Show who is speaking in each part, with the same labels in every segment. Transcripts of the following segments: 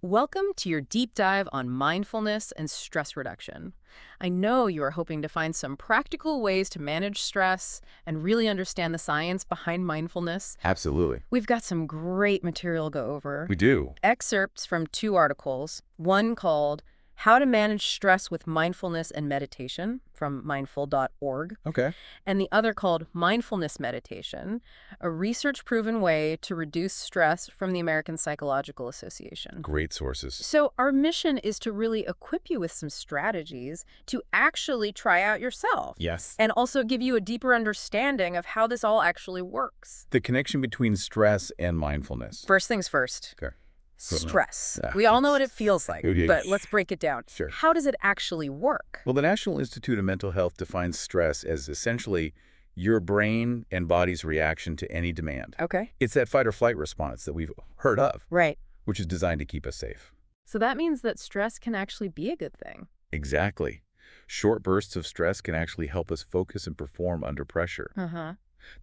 Speaker 1: Welcome to your deep dive on mindfulness and stress reduction. I know you are hoping to find some practical ways to manage stress and really understand the science behind mindfulness.
Speaker 2: Absolutely.
Speaker 1: We've got some great material to go over.
Speaker 2: We do.
Speaker 1: Excerpts from two articles, one called How to Manage Stress with Mindfulness and Meditation from mindful.org,
Speaker 2: Okay.
Speaker 1: and the other called Mindfulness Meditation, a research-proven way to reduce stress from the American Psychological Association.
Speaker 2: Great sources.
Speaker 1: So our mission is to really equip you with some strategies to actually try out yourself.
Speaker 2: Yes.
Speaker 1: And also give you a deeper understanding of how this all actually works.
Speaker 2: The connection between stress and mindfulness.
Speaker 1: First things first.
Speaker 2: Okay.
Speaker 1: Stress.
Speaker 2: Yeah,
Speaker 1: We all know what it feels like,
Speaker 2: yeah.
Speaker 1: but let's break it down.
Speaker 2: Sure.
Speaker 1: How does it actually work?
Speaker 2: Well, the National Institute of Mental Health defines stress as essentially your brain and body's reaction to any demand.
Speaker 1: Okay.
Speaker 2: It's that fight or flight response that we've heard of,
Speaker 1: Right.
Speaker 2: which is designed to keep us safe.
Speaker 1: So that means that stress can actually be a good thing.
Speaker 2: Exactly. Short bursts of stress can actually help us focus and perform under pressure.
Speaker 1: Uh-huh.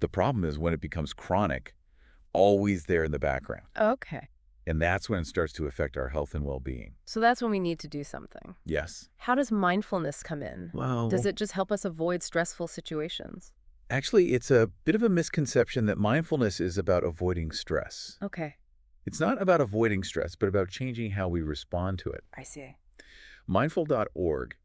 Speaker 2: The problem is when it becomes chronic, always there in the background.
Speaker 1: Okay.
Speaker 2: And that's when it starts to affect our health and well-being.
Speaker 1: So that's when we need to do something.
Speaker 2: Yes.
Speaker 1: How does mindfulness come in?
Speaker 2: Well,
Speaker 1: Does it just help us avoid stressful situations?
Speaker 2: actually, it's a bit of a misconception that mindfulness is about avoiding stress.
Speaker 1: Okay.
Speaker 2: It's not about avoiding stress, but about changing how we respond to it.
Speaker 1: I see.
Speaker 2: Mindful.org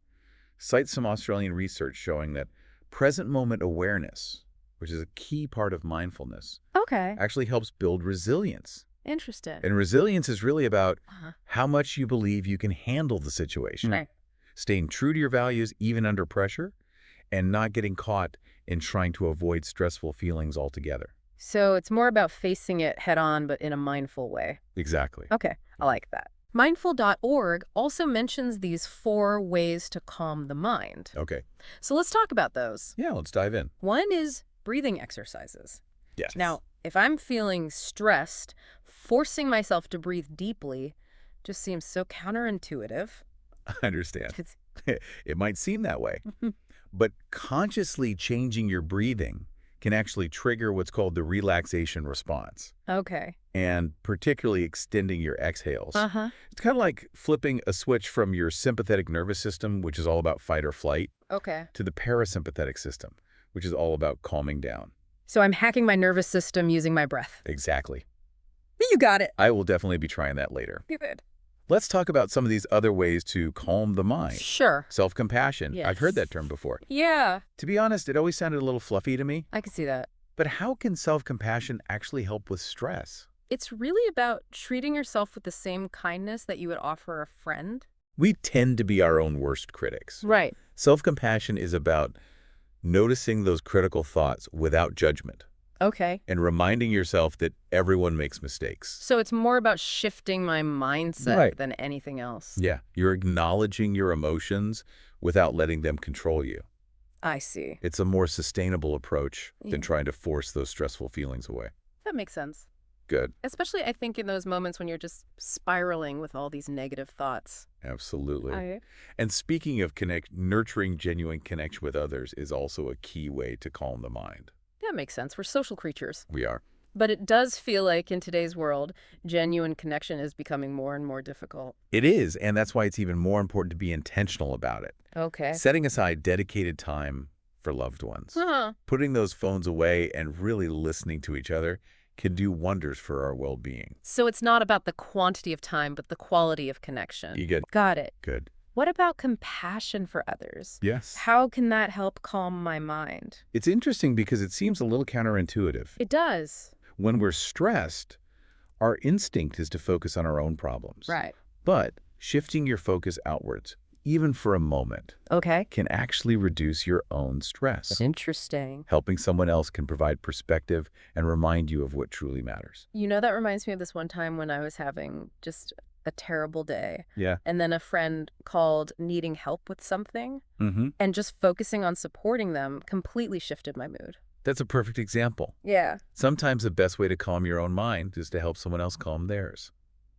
Speaker 2: cites some Australian research showing that present moment awareness, which is a key part of mindfulness,
Speaker 1: Okay.
Speaker 2: actually helps build resilience.
Speaker 1: Interesting.
Speaker 2: And resilience is really about
Speaker 1: Uh-huh.
Speaker 2: how much you believe you can handle the situation,
Speaker 1: Right.
Speaker 2: staying true to your values even under pressure, and not getting caught in trying to avoid stressful feelings altogether.
Speaker 1: So it's more about facing it head on, but in a mindful way.
Speaker 2: Exactly.
Speaker 1: Okay. I like that. Mindful.org also mentions these 4 ways to calm the mind.
Speaker 2: Okay.
Speaker 1: So let's talk about those.
Speaker 2: Yeah, let's dive in.
Speaker 1: One is breathing exercises.
Speaker 2: Yes.
Speaker 1: Now, if I'm feeling stressed, forcing myself to breathe deeply just seems so counterintuitive.
Speaker 2: I understand.
Speaker 1: It's-
Speaker 2: It might seem that way, but consciously changing your breathing can actually trigger what's called the relaxation response,
Speaker 1: Okay.
Speaker 2: and particularly extending your exhales.
Speaker 1: Uh-huh.
Speaker 2: It's kind of like flipping a switch from your sympathetic nervous system, which is all about fight or flight,
Speaker 1: Okay.
Speaker 2: to the parasympathetic system, which is all about calming down.
Speaker 1: So I'm hacking my nervous system using my breath.
Speaker 2: Exactly.
Speaker 1: You got it.
Speaker 2: I will definitely be trying that later.
Speaker 1: Good.
Speaker 2: Let's talk about some of these other ways to calm the mind.
Speaker 1: Sure.
Speaker 2: Self-compassion.
Speaker 1: Yes.
Speaker 2: I've heard that term before.
Speaker 1: Yeah,
Speaker 2: To be honest, it always sounded a little fluffy to me.
Speaker 1: I can see that.
Speaker 2: But how can self-compassion actually help with stress?
Speaker 1: It's really about treating yourself with the same kindness that you would offer a friend.
Speaker 2: We tend to be our own worst critics.
Speaker 1: Right.
Speaker 2: Self-compassion is about noticing those critical thoughts without judgment
Speaker 1: Okay.
Speaker 2: and reminding yourself that everyone makes mistakes.
Speaker 1: So it's more about shifting my mindset
Speaker 2: Right.
Speaker 1: than anything else.
Speaker 2: Yeah, you're acknowledging your emotions without letting them control you.
Speaker 1: I see.
Speaker 2: It's a more sustainable approach
Speaker 1: Yeah.
Speaker 2: than trying to force those stressful feelings away.
Speaker 1: That makes sense.
Speaker 2: Good.
Speaker 1: Especially, I think, in those moments when you're just spiraling with all these negative thoughts.
Speaker 2: Absolutely. And speaking of nurturing genuine connection with others is also a key way to calm the mind.
Speaker 1: That makes sense. We're social creatures.
Speaker 2: We are.
Speaker 1: But it does feel like in today's world, genuine connection is becoming more and more difficult.
Speaker 2: It is, and that's why it's even more important to be intentional about it.
Speaker 1: Okay.
Speaker 2: Setting aside dedicated time for loved ones.
Speaker 1: Huh.
Speaker 2: Putting those phones away and really listening to each other can do wonders for our well-being.
Speaker 1: So it's not about the quantity of time, but the quality of connection.
Speaker 2: You get
Speaker 1: Got it.
Speaker 2: good.
Speaker 1: What about compassion for others?
Speaker 2: Yes.
Speaker 1: How can that help calm my mind?
Speaker 2: It's interesting because it seems a little counterintuitive.
Speaker 1: It does.
Speaker 2: When we're stressed, our instinct is to focus on our own problems.
Speaker 1: Right.
Speaker 2: But shifting your focus outwards, even for a moment,
Speaker 1: Okay.
Speaker 2: can actually reduce your own stress.
Speaker 1: Interesting.
Speaker 2: Helping someone else can provide perspective and remind you of what truly matters.
Speaker 1: You know, that reminds me of this one time when I was having just a terrible day.
Speaker 2: Yeah.
Speaker 1: And then a friend called needing help with something,
Speaker 2: Mm-hmm.
Speaker 1: and just focusing on supporting them completely shifted my mood.
Speaker 2: That's a perfect example.
Speaker 1: Yeah.
Speaker 2: Sometimes the best way to calm your own mind is to help someone else calm theirs.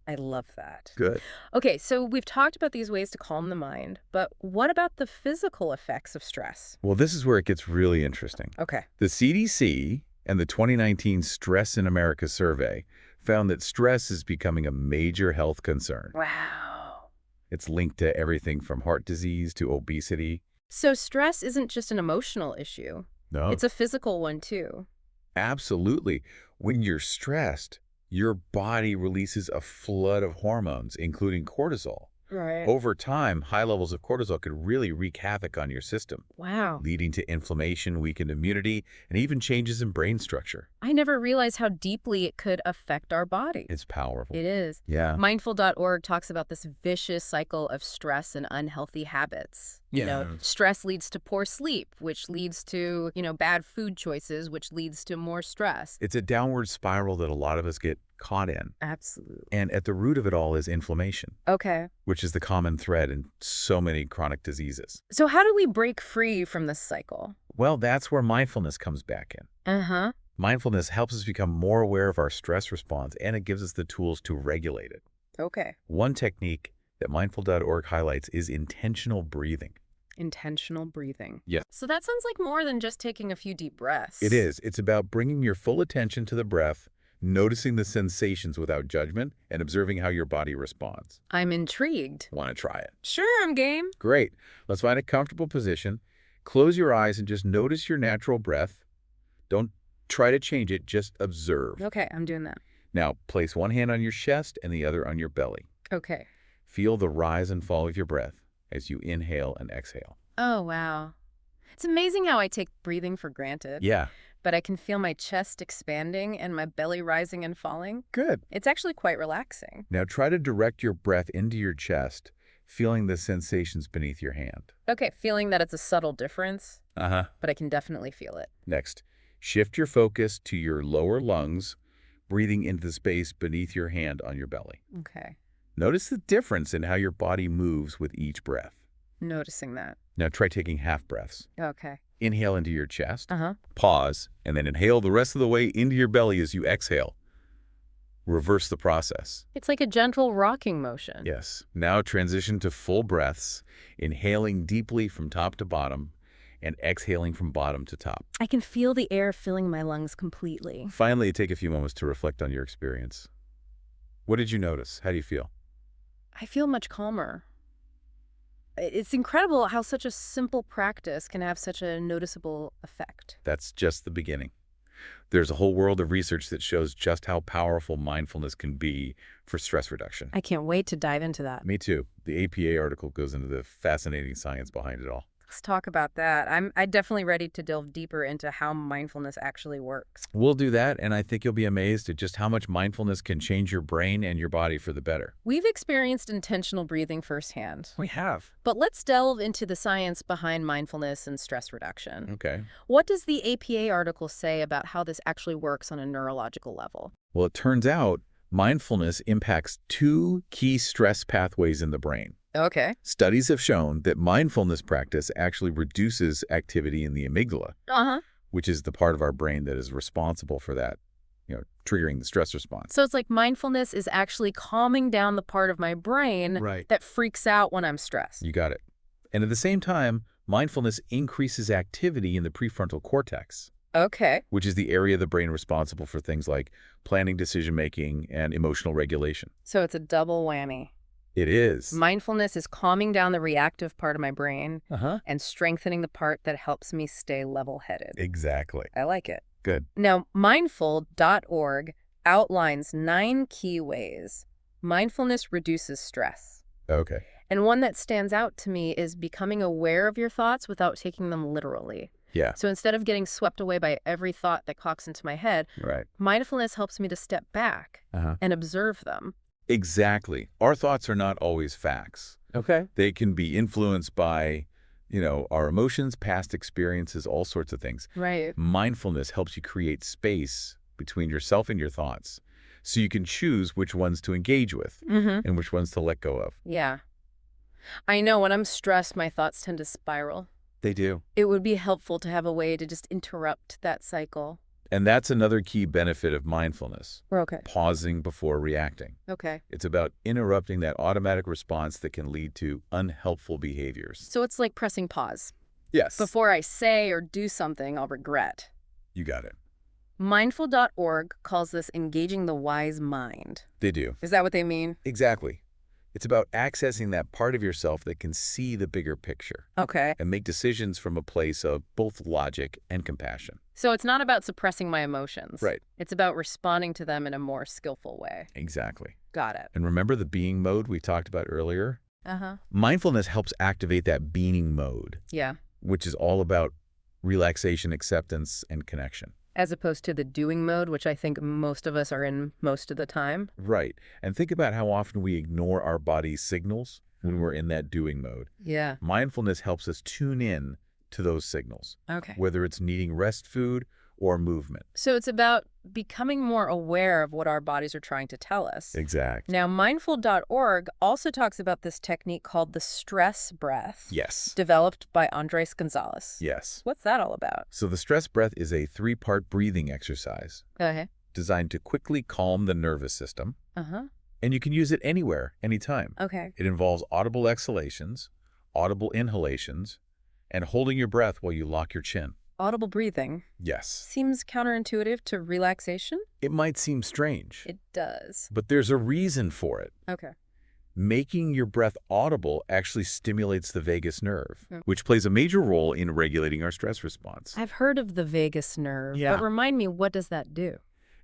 Speaker 1: I love that.
Speaker 2: Good.
Speaker 1: Okay, so we've talked about these ways to calm the mind, but what about the physical effects of stress?
Speaker 2: Well, this is where it gets really interesting.
Speaker 1: Okay.
Speaker 2: The CDC and the 2019 Stress in America survey found that stress is becoming a major health concern.
Speaker 1: Wow.
Speaker 2: It's linked to everything from heart disease to obesity.
Speaker 1: So stress isn't just an emotional issue.
Speaker 2: No,
Speaker 1: It's a physical one too.
Speaker 2: absolutely. When you're stressed, your body releases a flood of hormones, including cortisol.
Speaker 1: Right.
Speaker 2: Over time, high levels of cortisol could really wreak havoc on your system,
Speaker 1: Wow.
Speaker 2: leading to inflammation, weakened immunity, and even changes in brain structure.
Speaker 1: I never realized how deeply it could affect our bodies.
Speaker 2: It's powerful.
Speaker 1: It is.
Speaker 2: Yeah.
Speaker 1: Mindful.org talks about this vicious cycle of stress and unhealthy habits.
Speaker 2: Yeah.
Speaker 1: Stress leads to poor sleep, which leads to, bad food choices, which leads to more stress.
Speaker 2: It's a downward spiral that a lot of us get caught in.
Speaker 1: Absolutely.
Speaker 2: And at the root of it all is inflammation,
Speaker 1: Okay.
Speaker 2: which is the common thread in so many chronic diseases.
Speaker 1: So how do we break free from this cycle?
Speaker 2: Well, that's where mindfulness comes back in.
Speaker 1: Uh-huh.
Speaker 2: Mindfulness helps us become more aware of our stress response, and it gives us the tools to regulate it.
Speaker 1: Okay.
Speaker 2: One technique that mindful.org highlights is intentional breathing.
Speaker 1: Intentional breathing.
Speaker 2: Yes.
Speaker 1: So that sounds like more than just taking a few deep breaths.
Speaker 2: It is. It's about bringing your full attention to the breath, noticing the sensations without judgment, and observing how your body responds.
Speaker 1: I'm intrigued.
Speaker 2: Want to try it?
Speaker 1: Sure, I'm game.
Speaker 2: Great. Let's find a comfortable position. Close your eyes and just notice your natural breath. Don't try to change it, just observe.
Speaker 1: Okay, I'm doing that.
Speaker 2: Now, place one hand on your chest and the other on your belly.
Speaker 1: Okay.
Speaker 2: Feel the rise and fall of your breath as you inhale and exhale.
Speaker 1: Oh, wow. It's amazing how I take breathing for granted.
Speaker 2: Yeah,
Speaker 1: But I can feel my chest expanding and my belly rising and falling.
Speaker 2: good.
Speaker 1: It's actually quite relaxing.
Speaker 2: Now try to direct your breath into your chest, feeling the sensations beneath your hand.
Speaker 1: Okay, feeling that it's a subtle difference,
Speaker 2: Uh-huh.
Speaker 1: but I can definitely feel it.
Speaker 2: Next, shift your focus to your lower lungs, breathing into the space beneath your hand on your belly.
Speaker 1: Okay,
Speaker 2: Notice the difference in how your body moves with each breath.
Speaker 1: noticing that.
Speaker 2: Now try taking half breaths.
Speaker 1: Okay.
Speaker 2: Inhale into your chest,
Speaker 1: Uh-huh.
Speaker 2: pause, and then inhale the rest of the way into your belly as you exhale. Reverse the process.
Speaker 1: It's like a gentle rocking motion.
Speaker 2: Yes. Now transition to full breaths, inhaling deeply from top to bottom and exhaling from bottom to top.
Speaker 1: I can feel the air filling my lungs completely.
Speaker 2: Finally, take a few moments to reflect on your experience. What did you notice? How do you feel?
Speaker 1: I feel much calmer. It's incredible how such a simple practice can have such a noticeable effect.
Speaker 2: That's just the beginning. There's a whole world of research that shows just how powerful mindfulness can be for stress reduction.
Speaker 1: I can't wait to dive into that.
Speaker 2: Me too. The APA article goes into the fascinating science behind it all.
Speaker 1: Let's talk about that. I'm definitely ready to delve deeper into how mindfulness actually works.
Speaker 2: We'll do that, and I think you'll be amazed at just how much mindfulness can change your brain and your body for the better.
Speaker 1: We've experienced intentional breathing firsthand,
Speaker 2: We have.
Speaker 1: but let's delve into the science behind mindfulness and stress reduction.
Speaker 2: Okay.
Speaker 1: What does the APA article say about how this actually works on a neurological level?
Speaker 2: Well, it turns out mindfulness impacts two key stress pathways in the brain.
Speaker 1: Okay.
Speaker 2: Studies have shown that mindfulness practice actually reduces activity in the amygdala,
Speaker 1: Uh-huh.
Speaker 2: which is the part of our brain that is responsible for that, triggering the stress response.
Speaker 1: So it's like mindfulness is actually calming down the part of my brain
Speaker 2: Right.
Speaker 1: that freaks out when I'm stressed.
Speaker 2: You got it. And at the same time, mindfulness increases activity in the prefrontal cortex,
Speaker 1: Okay.
Speaker 2: which is the area of the brain responsible for things like planning, decision-making, and emotional regulation.
Speaker 1: So it's a double whammy.
Speaker 2: It is.
Speaker 1: Mindfulness is calming down the reactive part of my brain
Speaker 2: Uh-huh.
Speaker 1: and strengthening the part that helps me stay level-headed.
Speaker 2: Exactly.
Speaker 1: I like it.
Speaker 2: Good.
Speaker 1: Now, mindful.org outlines 9 key ways mindfulness reduces stress.
Speaker 2: Okay.
Speaker 1: And one that stands out to me is becoming aware of your thoughts without taking them literally.
Speaker 2: Yeah.
Speaker 1: So instead of getting swept away by every thought that clocks into my head,
Speaker 2: Right.
Speaker 1: mindfulness helps me to step back
Speaker 2: Uh-huh.
Speaker 1: and observe them.
Speaker 2: Exactly. Our thoughts are not always facts.
Speaker 1: Okay.
Speaker 2: They can be influenced by, our emotions, past experiences, all sorts of things.
Speaker 1: Right.
Speaker 2: Mindfulness helps you create space between yourself and your thoughts so you can choose which ones to engage with
Speaker 1: Mm-hmm.
Speaker 2: and which ones to let go of.
Speaker 1: Yeah. I know when I'm stressed, my thoughts tend to spiral.
Speaker 2: They do.
Speaker 1: It would be helpful to have a way to just interrupt that cycle.
Speaker 2: And that's another key benefit of mindfulness,
Speaker 1: We're okay.
Speaker 2: pausing before reacting.
Speaker 1: Okay.
Speaker 2: It's about interrupting that automatic response that can lead to unhelpful behaviors.
Speaker 1: So it's like pressing pause.
Speaker 2: Yes.
Speaker 1: Before I say or do something I'll regret.
Speaker 2: You got it.
Speaker 1: Mindful.org calls this engaging the wise mind.
Speaker 2: They do.
Speaker 1: Is that what they mean?
Speaker 2: Exactly. It's about accessing that part of yourself that can see the bigger picture
Speaker 1: Okay.
Speaker 2: and make decisions from a place of both logic and compassion.
Speaker 1: So it's not about suppressing my emotions.
Speaker 2: Right.
Speaker 1: It's about responding to them in a more skillful way.
Speaker 2: Exactly.
Speaker 1: Got it.
Speaker 2: And remember the being mode we talked about earlier?
Speaker 1: Uh-huh.
Speaker 2: Mindfulness helps activate that being mode,
Speaker 1: Yeah.
Speaker 2: which is all about relaxation, acceptance, and connection.
Speaker 1: As opposed to the doing mode, which I think most of us are in most of the time.
Speaker 2: Right. And think about how often we ignore our body's signals when we're in that doing mode.
Speaker 1: Yeah.
Speaker 2: Mindfulness helps us tune in to those signals,
Speaker 1: Okay.
Speaker 2: whether it's needing rest food or movement.
Speaker 1: So it's about becoming more aware of what our bodies are trying to tell us.
Speaker 2: Exact.
Speaker 1: Now, mindful.org also talks about this technique called the stress breath,
Speaker 2: Yes.
Speaker 1: developed by Andres Gonzalez.
Speaker 2: Yes.
Speaker 1: What's that all about?
Speaker 2: So the stress breath is a 3-part breathing exercise
Speaker 1: Okay.
Speaker 2: designed to quickly calm the nervous system,
Speaker 1: Uh-huh.
Speaker 2: and you can use it anywhere, anytime.
Speaker 1: Okay.
Speaker 2: It involves audible exhalations, audible inhalations, and holding your breath while you lock your chin.
Speaker 1: Audible breathing
Speaker 2: Yes.
Speaker 1: seems counterintuitive to relaxation.
Speaker 2: It might seem strange,
Speaker 1: It does.
Speaker 2: but there's a reason for it.
Speaker 1: Okay.
Speaker 2: Making your breath audible actually stimulates the vagus nerve,
Speaker 1: Mm.
Speaker 2: which plays a major role in regulating our stress response.
Speaker 1: I've heard of the vagus nerve,
Speaker 2: Yeah.
Speaker 1: but remind me, what does that do?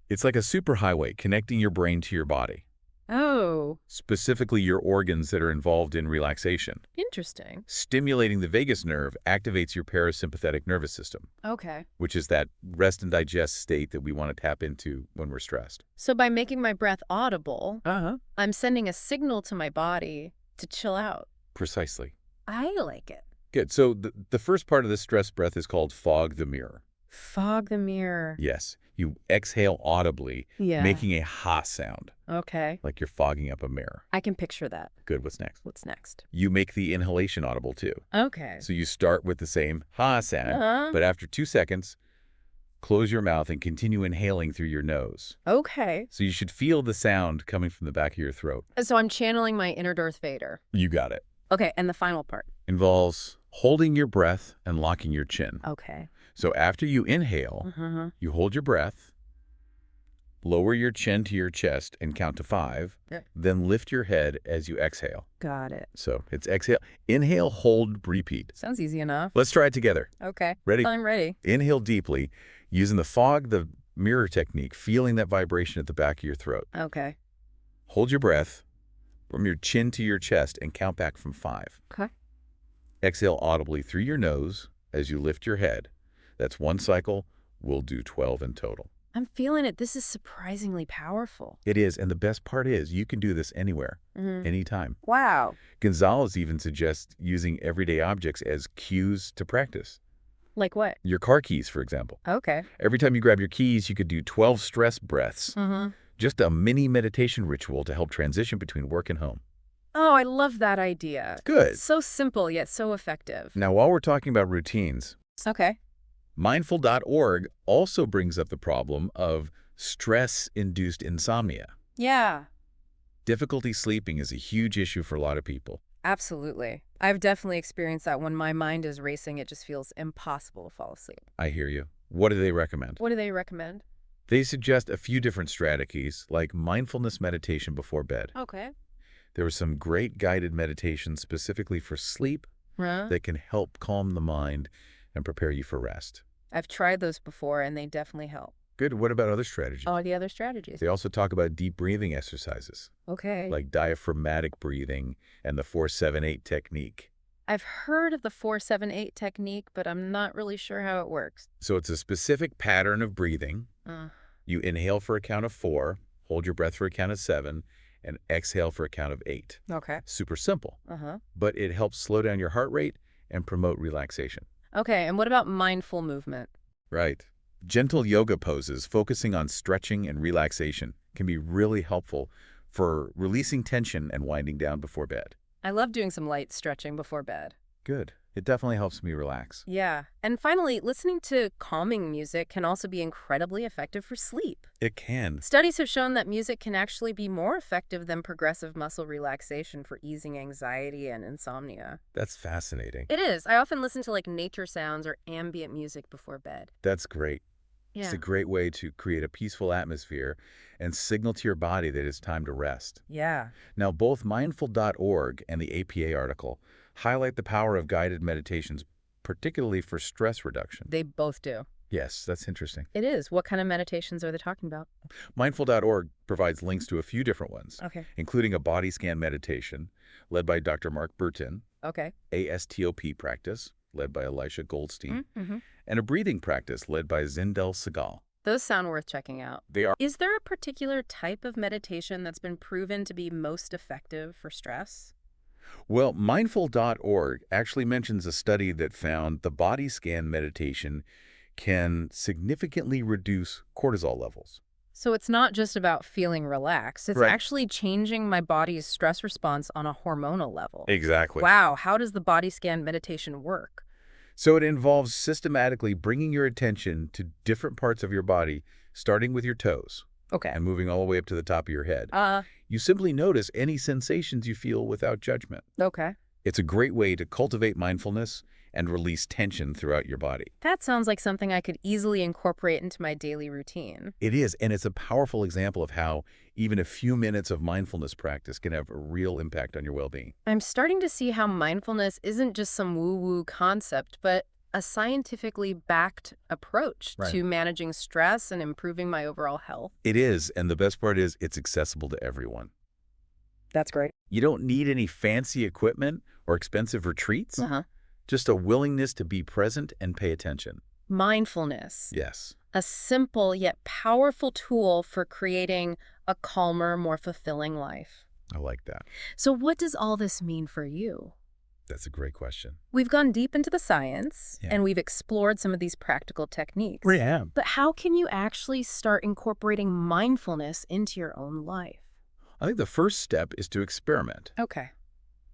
Speaker 2: It's like a superhighway connecting your brain to your body,
Speaker 1: Oh,
Speaker 2: specifically your organs that are involved in relaxation.
Speaker 1: interesting.
Speaker 2: Stimulating the vagus nerve activates your parasympathetic nervous system,
Speaker 1: Okay.
Speaker 2: which is that rest and digest state that we want to tap into when we're stressed.
Speaker 1: So by making my breath audible,
Speaker 2: Uh-huh.
Speaker 1: I'm sending a signal to my body to chill out.
Speaker 2: Precisely.
Speaker 1: I like it.
Speaker 2: Good. So the first part of this stress breath is called fog the mirror.
Speaker 1: Fog the mirror.
Speaker 2: Yes. You exhale audibly,
Speaker 1: Yeah.
Speaker 2: making a ha sound,
Speaker 1: Okay.
Speaker 2: like you're fogging up a mirror.
Speaker 1: I can picture that.
Speaker 2: Good. What's next?
Speaker 1: What's next?
Speaker 2: You make the inhalation audible too.
Speaker 1: Okay.
Speaker 2: So you start with the same ha sound,
Speaker 1: Uh-huh.
Speaker 2: but after 2 seconds, close your mouth and continue inhaling through your nose.
Speaker 1: Okay.
Speaker 2: So you should feel the sound coming from the back of your throat.
Speaker 1: So I'm channeling my inner Darth Vader.
Speaker 2: You got it.
Speaker 1: Okay, and the final part.
Speaker 2: Involves holding your breath and locking your chin.
Speaker 1: Okay.
Speaker 2: So after you inhale,
Speaker 1: Uh-huh.
Speaker 2: you hold your breath, lower your chin to your chest and count to 5,
Speaker 1: Yeah.
Speaker 2: then lift your head as you exhale.
Speaker 1: Got it.
Speaker 2: So it's exhale, inhale, hold, repeat.
Speaker 1: Sounds easy enough.
Speaker 2: Let's try it together.
Speaker 1: Okay.
Speaker 2: Ready?
Speaker 1: I'm ready.
Speaker 2: Inhale deeply, using the fog, the mirror technique, feeling that vibration at the back of your throat.
Speaker 1: Okay.
Speaker 2: Hold your breath from your chin to your chest and count back from 5.
Speaker 1: Okay.
Speaker 2: Exhale audibly through your nose as you lift your head. That's 1 cycle. We'll do 12 in total.
Speaker 1: I'm feeling it. This is surprisingly powerful.
Speaker 2: It is, and the best part is you can do this anywhere, anytime.
Speaker 1: Wow.
Speaker 2: Gonzalez even suggests using everyday objects as cues to practice.
Speaker 1: Like what?
Speaker 2: Your car keys, for example.
Speaker 1: Okay.
Speaker 2: Every time you grab your keys, you could do 12 stress breaths. Just a mini meditation ritual to help transition between work and home.
Speaker 1: Oh, I love that idea.
Speaker 2: Good.
Speaker 1: So simple, yet so effective.
Speaker 2: Now, while we're talking about routines,
Speaker 1: Okay.
Speaker 2: mindful.org also brings up the problem of stress-induced insomnia.
Speaker 1: Yeah,
Speaker 2: Difficulty sleeping is a huge issue for a lot of people.
Speaker 1: absolutely. I've definitely experienced that. When my mind is racing, it just feels impossible to fall asleep.
Speaker 2: I hear you. What do they recommend?
Speaker 1: What do they recommend?
Speaker 2: They suggest a few different strategies, like mindfulness meditation before bed.
Speaker 1: Okay.
Speaker 2: There are some great guided meditations specifically for sleep
Speaker 1: Huh?
Speaker 2: that can help calm the mind and prepare you for rest.
Speaker 1: I've tried those before, and they definitely help.
Speaker 2: Good. What about other strategies?
Speaker 1: All the other strategies.
Speaker 2: They also talk about deep breathing exercises,
Speaker 1: Okay.
Speaker 2: like diaphragmatic breathing and the 4-7-8 technique.
Speaker 1: I've heard of the 4-7-8 technique, but I'm not really sure how it works.
Speaker 2: So it's a specific pattern of breathing.
Speaker 1: Uh,
Speaker 2: You inhale for a count of 4, hold your breath for a count of 7, and exhale for a count of 8.
Speaker 1: okay.
Speaker 2: Super simple,
Speaker 1: Uh-huh.
Speaker 2: but it helps slow down your heart rate and promote relaxation.
Speaker 1: Okay, and what about mindful movement?
Speaker 2: Right. Gentle yoga poses focusing on stretching and relaxation can be really helpful for releasing tension and winding down before bed.
Speaker 1: I love doing some light stretching before bed.
Speaker 2: Good. It definitely helps me relax.
Speaker 1: Yeah. And finally, listening to calming music can also be incredibly effective for sleep.
Speaker 2: It can.
Speaker 1: Studies have shown that music can actually be more effective than progressive muscle relaxation for easing anxiety and insomnia.
Speaker 2: That's fascinating.
Speaker 1: It is. I often listen to nature sounds or ambient music before bed.
Speaker 2: That's great. It's a
Speaker 1: Yeah.
Speaker 2: great way to create a peaceful atmosphere and signal to your body that it's time to rest.
Speaker 1: Yeah.
Speaker 2: Now, both mindful.org and the APA article highlight the power of guided meditations, particularly for stress reduction.
Speaker 1: They both do.
Speaker 2: Yes, that's interesting.
Speaker 1: It is. What kind of meditations are they talking about?
Speaker 2: Mindful.org provides links to a few different ones,
Speaker 1: Okay.
Speaker 2: including a body scan meditation led by Dr. Mark Burton,
Speaker 1: Okay.
Speaker 2: a STOP practice led by Elisha Goldstein,
Speaker 1: Mm-hmm.
Speaker 2: and a breathing practice led by Zindel Segal.
Speaker 1: Those sound worth checking out.
Speaker 2: They are
Speaker 1: Is there a particular type of meditation that's been proven to be most effective for stress?
Speaker 2: Well, mindful.org actually mentions a study that found the body scan meditation can significantly reduce cortisol levels.
Speaker 1: So it's not just about feeling relaxed. It's
Speaker 2: Correct.
Speaker 1: actually changing my body's stress response on a hormonal level.
Speaker 2: Exactly.
Speaker 1: Wow, how does the body scan meditation work?
Speaker 2: So it involves systematically bringing your attention to different parts of your body, starting with your toes
Speaker 1: Okay.
Speaker 2: and moving all the way up to the top of your head.
Speaker 1: Uh,
Speaker 2: You simply notice any sensations you feel without judgment.
Speaker 1: okay.
Speaker 2: It's a great way to cultivate mindfulness and release tension throughout your body.
Speaker 1: That sounds like something I could easily incorporate into my daily routine.
Speaker 2: It is, and it's a powerful example of how even a few minutes of mindfulness practice can have a real impact on your well-being.
Speaker 1: I'm starting to see how mindfulness isn't just some woo-woo concept, but a scientifically backed approach
Speaker 2: Right.
Speaker 1: to managing stress and improving my overall health.
Speaker 2: It is, and the best part is it's accessible to everyone.
Speaker 1: That's great.
Speaker 2: You don't need any fancy equipment or expensive retreats,
Speaker 1: Uh-huh.
Speaker 2: just a willingness to be present and pay attention.
Speaker 1: Mindfulness,
Speaker 2: Yes,
Speaker 1: a simple yet powerful tool for creating a calmer, more fulfilling life.
Speaker 2: I like that.
Speaker 1: So what does all this mean for you?
Speaker 2: That's a great question.
Speaker 1: We've gone deep into the science,
Speaker 2: Yeah.
Speaker 1: and we've explored some of these practical techniques.
Speaker 2: Yeah.
Speaker 1: But how can you actually start incorporating mindfulness into your own life?
Speaker 2: I think the first step is to experiment.
Speaker 1: Okay.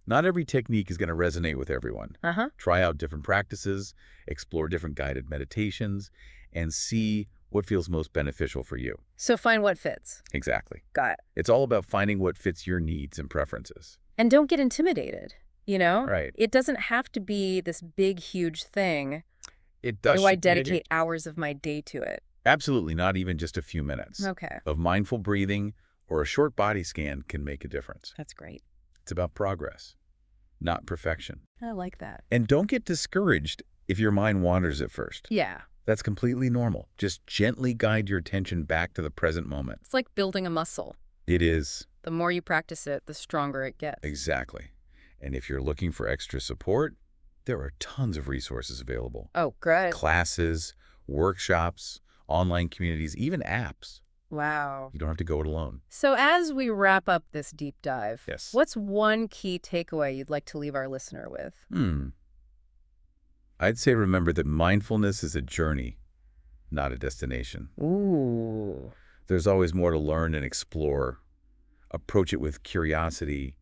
Speaker 2: Not every technique is going to resonate with everyone.
Speaker 1: Uh-huh.
Speaker 2: Try out different practices, explore different guided meditations, and see what feels most beneficial for you.
Speaker 1: So find what fits.
Speaker 2: Exactly.
Speaker 1: Got it.
Speaker 2: It's all about finding what fits your needs and preferences.
Speaker 1: And don't get intimidated, you know?
Speaker 2: Right.
Speaker 1: It doesn't have to be this big, huge thing.
Speaker 2: It does.
Speaker 1: Do I dedicate hours of my day to it?
Speaker 2: Absolutely, not even just a few minutes.
Speaker 1: Okay.
Speaker 2: Of mindful breathing or a short body scan can make a difference.
Speaker 1: That's great.
Speaker 2: It's about progress, not perfection.
Speaker 1: I like that.
Speaker 2: And don't get discouraged if your mind wanders at first.
Speaker 1: Yeah.
Speaker 2: That's completely normal. Just gently guide your attention back to the present moment.
Speaker 1: It's like building a muscle.
Speaker 2: It is.
Speaker 1: The more you practice it, the stronger it gets.
Speaker 2: Exactly. And if you're looking for extra support, there are tons of resources available.
Speaker 1: Oh, good.
Speaker 2: Classes, workshops, online communities, even apps.
Speaker 1: Wow.
Speaker 2: You don't have to go it alone.
Speaker 1: So as we wrap up this deep dive,
Speaker 2: Yes.
Speaker 1: what's one key takeaway you'd like to leave our listener with?
Speaker 2: I'd say remember that mindfulness is a journey, not a destination.
Speaker 1: Ooh.
Speaker 2: There's always more to learn and explore. Approach it with curiosity,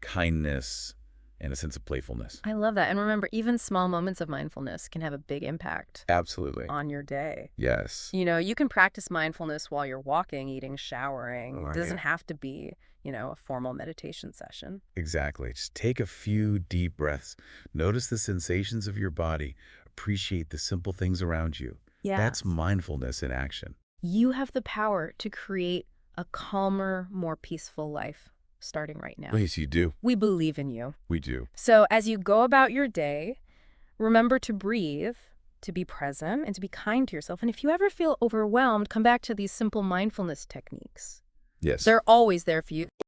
Speaker 2: kindness, and a sense of playfulness.
Speaker 1: I love that. And remember, even small moments of mindfulness can have a big impact
Speaker 2: Absolutely.
Speaker 1: on your day.
Speaker 2: Yes.
Speaker 1: You know, you can practice mindfulness while you're walking, eating, showering.
Speaker 2: Right.
Speaker 1: It doesn't have to be, a formal meditation session.
Speaker 2: Exactly. Just take a few deep breaths. Notice the sensations of your body. Appreciate the simple things around you.
Speaker 1: Yeah.
Speaker 2: That's mindfulness in action.
Speaker 1: You have the power to create a calmer, more peaceful life starting right now.
Speaker 2: Yes, you do.
Speaker 1: We believe in you.
Speaker 2: We do.
Speaker 1: So as you go about your day, remember to breathe, to be present, and to be kind to yourself. And if you ever feel overwhelmed, come back to these simple mindfulness techniques.
Speaker 2: Yes.
Speaker 1: They're always there for you.